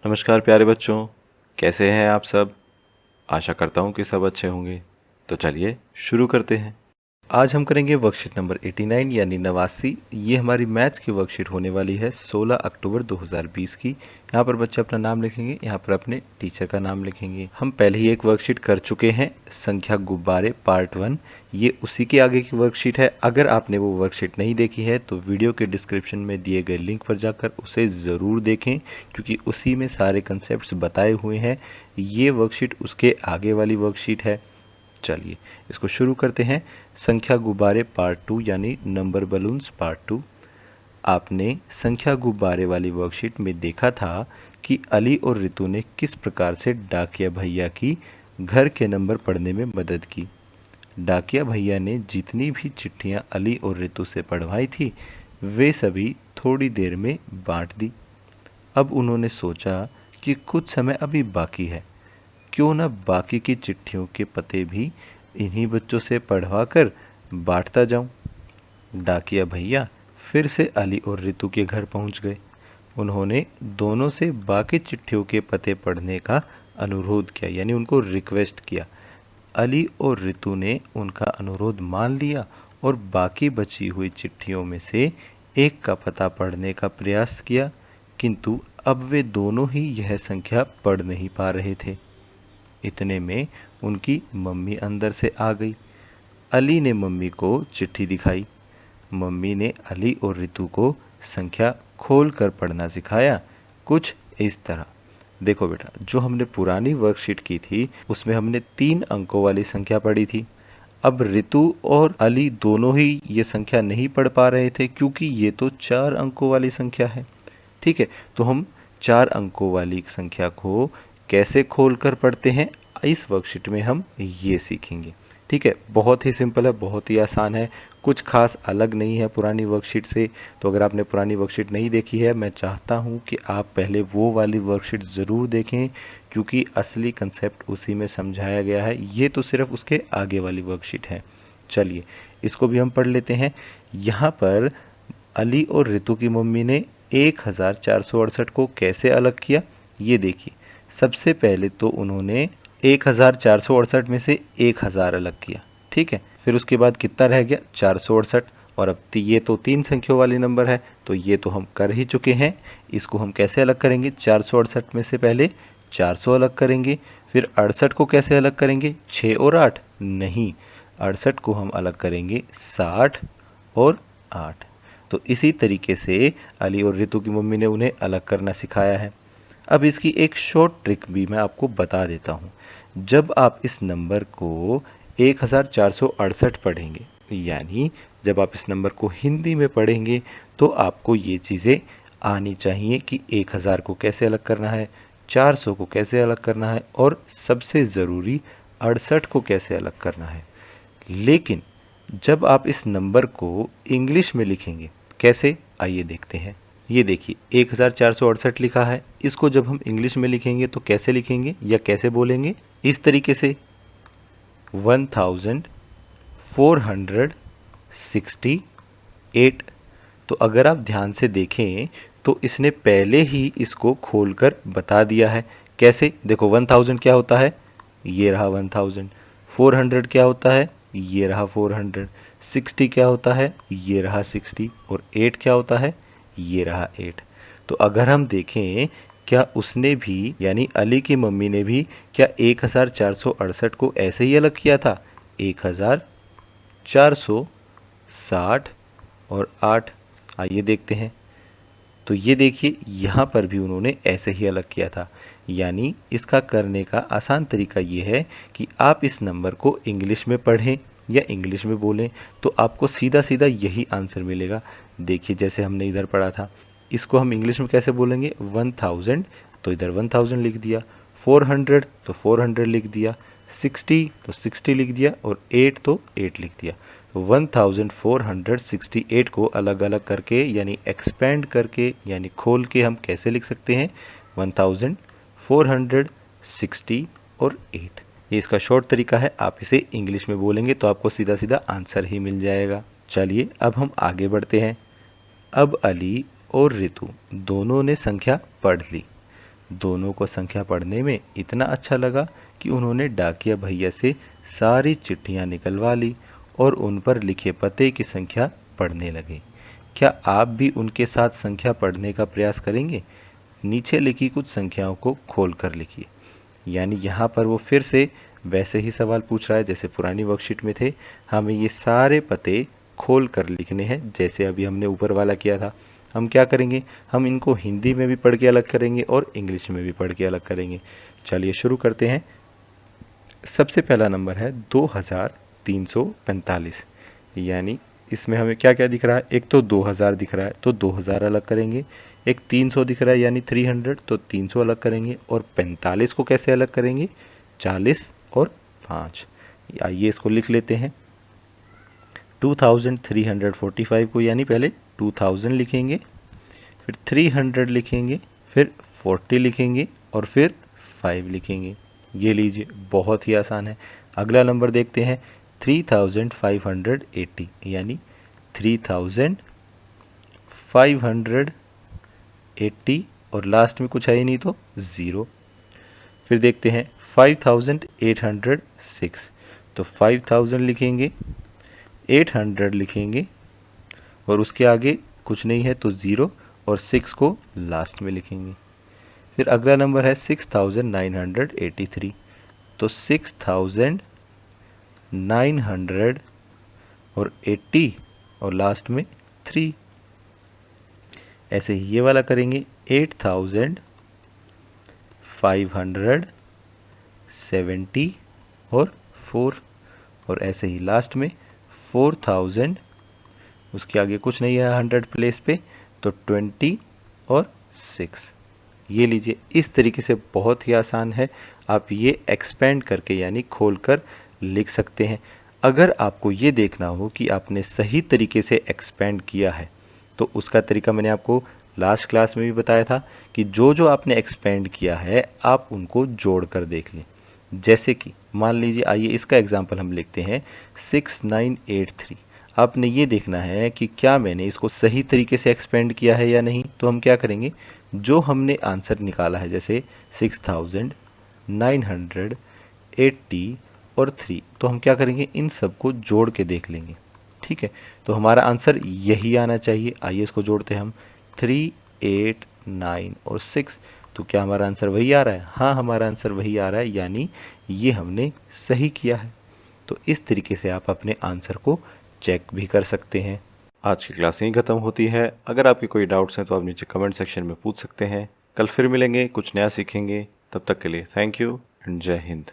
नमस्कार प्यारे बच्चों, कैसे हैं आप सब। आशा करता हूँ कि सब अच्छे होंगे। तो चलिए शुरू करते हैं। आज हम करेंगे वर्कशीट नंबर 89 यानी 89। ये हमारी मैथ्स की वर्कशीट होने वाली है 16 अक्टूबर 2020 की। यहाँ पर बच्चे अपना नाम लिखेंगे, यहाँ पर अपने टीचर का नाम लिखेंगे। हम पहले ही एक वर्कशीट कर चुके हैं, संख्या गुब्बारे पार्ट 1। ये उसी के आगे की वर्कशीट है। अगर आपने वो वर्कशीट नहीं देखी है तो वीडियो के डिस्क्रिप्शन में दिए गए लिंक पर जाकर उसे ज़रूर देखें, क्योंकि उसी में सारे कंसेप्ट बताए हुए हैं। ये वर्कशीट उसके आगे वाली वर्कशीट है। चलिए इसको शुरू करते हैं। संख्या गुब्बारे पार्ट 2 यानी नंबर बलून्स पार्ट 2। आपने संख्या गुब्बारे वाली वर्कशीट में देखा था कि अली और रितु ने किस प्रकार से डाकिया भैया की घर के नंबर पढ़ने में मदद की। डाकिया भैया ने जितनी भी चिट्ठियां अली और रितु से पढ़वाई थी वे सभी थोड़ी देर में बांट दी। अब उन्होंने सोचा कि कुछ समय अभी बाकी है, क्यों न बाकी की चिट्ठियों के पते भी इन्हीं बच्चों से पढ़वा कर बांटता जाऊं। डाकिया भैया फिर से अली और रितु के घर पहुंच गए। उन्होंने दोनों से बाकी चिट्ठियों के पते पढ़ने का अनुरोध किया, यानी उनको रिक्वेस्ट किया। अली और रितु ने उनका अनुरोध मान लिया और बाकी बची हुई चिट्ठियों में से एक का पता पढ़ने का प्रयास किया, किंतु अब वे दोनों ही यह संख्या पढ़ नहीं पा रहे थे। इतने में उनकी मम्मी अंदर से आ गई। अली ने मम्मी को चिट्ठी दिखाई। मम्मी ने अली और रितु को संख्या खोल कर पढ़ना सिखाया, कुछ इस तरह। देखो बेटा, जो हमने पुरानी वर्कशीट की थी उसमें हमने 3 अंकों वाली संख्या पढ़ी थी। अब रितु और अली दोनों ही ये संख्या नहीं पढ़ पा रहे थे, क्योंकि ये तो 4 अंकों वाली संख्या है। ठीक है, तो हम 4 अंकों वाली संख्या को कैसे खोलकर पढ़ते हैं इस वर्कशीट में हम ये सीखेंगे। ठीक है, बहुत ही सिंपल है, बहुत ही आसान है, कुछ खास अलग नहीं है पुरानी वर्कशीट से। तो अगर आपने पुरानी वर्कशीट नहीं देखी है, मैं चाहता हूँ कि आप पहले वो वाली वर्कशीट ज़रूर देखें, क्योंकि असली कंसेप्ट उसी में समझाया गया है। ये तो सिर्फ उसके आगे वाली वर्कशीट है। चलिए इसको भी हम पढ़ लेते हैं। यहाँ पर अली और रितु की मम्मी ने 1468 को कैसे अलग किया, ये देखिए। सबसे पहले तो उन्होंने 1468 में से 1000 अलग किया। ठीक है, फिर उसके बाद कितना रह गया, 468। और अब ये तो 3 संख्याओं वाली नंबर है, तो ये तो हम कर ही चुके हैं। इसको हम कैसे अलग करेंगे, 468 में से पहले 400 अलग करेंगे। फिर 68 को कैसे अलग करेंगे, 6 और 8 नहीं, 68 को हम अलग करेंगे 60 और 8। तो इसी तरीके से अली और रितु की मम्मी ने उन्हें अलग करना सिखाया है। अब इसकी एक शॉर्ट ट्रिक भी मैं आपको बता देता हूँ। जब आप इस नंबर को 1468 पढ़ेंगे, यानी जब आप इस नंबर को हिंदी में पढ़ेंगे, तो आपको ये चीज़ें आनी चाहिए कि 1000 को कैसे अलग करना है, 400 को कैसे अलग करना है, और सबसे ज़रूरी 68 को कैसे अलग करना है। लेकिन जब आप इस नंबर को इंग्लिश में लिखेंगे, कैसे, आइए देखते हैं। ये देखिए 1468 लिखा है, इसको जब हम इंग्लिश में लिखेंगे तो कैसे लिखेंगे या कैसे बोलेंगे, इस तरीके से 1468। तो अगर आप ध्यान से देखें तो इसने पहले ही इसको खोलकर बता दिया है। कैसे, देखो 1000 क्या होता है, ये रहा 1000। 400 क्या होता है, ये रहा 400। 60 क्या होता है, ये रहा 60। और 8 क्या होता है, ये रहा 8। तो अगर हम देखें, क्या उसने भी यानी अली की मम्मी ने भी क्या 1468 को ऐसे ही अलग किया था, 1460 और 8। आइए देखते हैं। तो ये देखिए यहाँ पर भी उन्होंने ऐसे ही अलग किया था। यानी इसका करने का आसान तरीका ये है कि आप इस नंबर को इंग्लिश में पढ़ें या इंग्लिश में बोलें, तो आपको सीधा सीधा यही आंसर मिलेगा। देखिए जैसे हमने इधर पढ़ा था, इसको हम इंग्लिश में कैसे बोलेंगे, 1000, तो इधर 1000 लिख दिया। 400 तो 400 लिख दिया। 60 तो 60 लिख दिया। और 8 तो 8 लिख दिया। 1468 को अलग अलग करके यानी एक्सपेंड करके यानी खोल के हम कैसे लिख सकते हैं, 1460 और 8। ये इसका शॉर्ट तरीका है। आप इसे इंग्लिश में बोलेंगे तो आपको सीधा सीधा आंसर ही मिल जाएगा। चलिए अब हम आगे बढ़ते हैं। अब अली और रितु दोनों ने संख्या पढ़ ली। दोनों को संख्या पढ़ने में इतना अच्छा लगा कि उन्होंने डाकिया भैया से सारी चिट्ठियाँ निकलवा ली और उन पर लिखे पते की संख्या पढ़ने लगे। क्या आप भी उनके साथ संख्या पढ़ने का प्रयास करेंगे? नीचे लिखी कुछ संख्याओं को खोल कर लिखिए। यानी यहाँ पर वो फिर से वैसे ही सवाल पूछ रहा है जैसे पुरानी वर्कशीट में थे। हमें ये सारे पते खोल कर लिखने हैं जैसे अभी हमने ऊपर वाला किया था। हम क्या करेंगे, हम इनको हिंदी में भी पढ़ के अलग करेंगे और इंग्लिश में भी पढ़ के अलग करेंगे। चलिए शुरू करते हैं। सबसे पहला नंबर है 2345, यानी इसमें हमें क्या क्या दिख रहा है, एक तो 2000 दिख रहा है तो 2000 अलग करेंगे, एक 300 दिख रहा है यानी 300 तो 300 अलग करेंगे, और 45 को कैसे अलग करेंगे, 40 और 5। आइए इसको लिख लेते हैं। 2345 को यानी पहले 2000 लिखेंगे, फिर 300 लिखेंगे, फिर 40 लिखेंगे और फिर 5 लिखेंगे। ये लीजिए, बहुत ही आसान है। अगला नंबर देखते हैं 3580, यानी 3580 और लास्ट में कुछ है ही नहीं तो 0। फिर देखते हैं 5806, तो 5000 लिखेंगे, 800 लिखेंगे और उसके आगे कुछ नहीं है तो 0 और 6 को लास्ट में लिखेंगे। फिर अगला नंबर है 6983, तो 6900 और 80 और लास्ट में 3। ऐसे ही ये वाला करेंगे 8570 और 4, और ऐसे ही लास्ट में 4000, उसके आगे कुछ नहीं है 100 प्लेस पे तो 20 और 6। ये लीजिए, इस तरीके से बहुत ही आसान है। आप ये एक्सपेंड करके यानी खोलकर लिख सकते हैं। अगर आपको ये देखना हो कि आपने सही तरीके से एक्सपेंड किया है तो उसका तरीका मैंने आपको लास्ट क्लास में भी बताया था कि जो जो आपने एक्सपेंड किया है आप उनको जोड़ कर देख लें। जैसे कि मान लीजिए, आइए इसका एग्जाम्पल हम लिखते हैं 6983। आपने ये देखना है कि क्या मैंने इसको सही तरीके से एक्सपेंड किया है या नहीं। तो हम क्या करेंगे, जो हमने आंसर निकाला है जैसे 6980 और 3, तो हम क्या करेंगे, इन सब को जोड़ के देख लेंगे। ठीक है, तो हमारा आंसर यही आना चाहिए। आइए इसको जोड़ते हैं हम, 3, 8, 9 और 6, तो क्या हमारा आंसर वही आ रहा है? हाँ, हमारा आंसर वही आ रहा है, यानी ये हमने सही किया है। तो इस तरीके से आप अपने आंसर को चेक भी कर सकते हैं। आज की क्लास यहीं ख़त्म होती है। अगर आपके कोई डाउट्स हैं तो आप नीचे कमेंट सेक्शन में पूछ सकते हैं। कल फिर मिलेंगे, कुछ नया सीखेंगे। तब तक के लिए थैंक यू एंड जय हिंद।